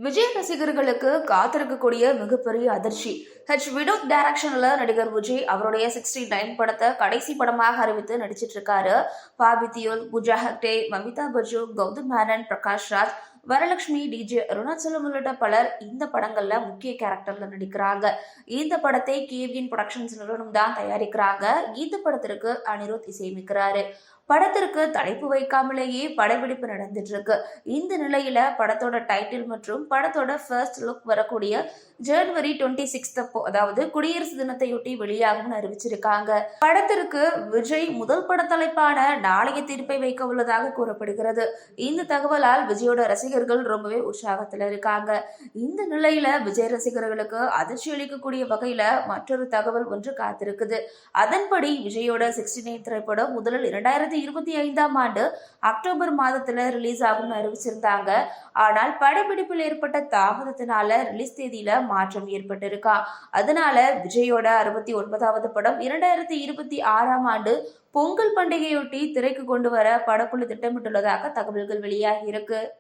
விஜய் ரசிகர்களுக்கு காத்திருக்கக்கூடிய மிகப்பெரிய அதிர்ச்சி. வினோத் டைரக்ஷன்ல நடிகர் விஜய் அவருடைய 69 படத்தை கடைசி படமாக அறிவித்து நடிச்சிட்டு இருக்காரு. பாபி தியோல், பூஜா ஹெக்டே, மமிதா பஜு, கௌதம் மேனன், பிரகாஷ் ராஜ், வரலட்சுமி, டிஜே அருணாச்சலம் உள்ளிட்ட பலர் இந்த படங்கள்ல முக்கிய கேரக்டர்ல நடிக்கிறாங்க. இந்த படத்தை கேவிஎன் புரொடக்ஷன்ஸ் நிறுவனம் தான் தயாரிக்கிறாங்க. இந்த படத்திற்கு அனிருத் இசையமைக்கிறாரு. படத்திற்கு தலைப்பு வைக்காமலேயே படப்பிடிப்பு நடந்துட்டு இருக்கு. இந்த நிலையில படத்தோட டைட்டில் மற்றும் படத்தோட ஃபர்ஸ்ட் லுக் வரக்கூடிய ஜனவரி 26 அதாவது குடியரசு தினத்தையொட்டி வெளியாகும்னு அறிவிச்சிருக்காங்க. படத்திற்கு விஜய் முதல் பட தலைப்பான நாளைய தீர்ப்பை வைக்க உள்ளதாக கூறப்படுகிறது. இந்த தகவலால் விஜயோட ரசிகர்கள் ரொம்பவே உற்சாகத்துல இருக்காங்க. இந்த நிலையில விஜய் ரசிகர்களுக்கு அதிர்ச்சி அளிக்கக்கூடிய வகையில மற்றொரு தகவல் ஒன்று காத்திருக்குது. அதன்படி விஜயோட 69 திரைப்படம் முதலில் 2025ஆம் ஆண்டு அக்டோபர் மாதத்துல ரிலீஸ் ஆகும்னு அறிவிச்சிருந்தாங்க. ஆனால் படப்பிடிப்பில் ஏற்பட்ட தாமதத்தினால ரிலீஸ் தேதியில மாற்றம் ஏற்பட்டிருக்கா. அதனால விஜயோட 69வது படம் 2026ஆம் ஆண்டு பொங்கல் பண்டிகையொட்டி திரைக்கு கொண்டு வர படக்குழு திட்டமிட்டுள்ளதாக தகவல்கள் வெளியாகி இருக்கு.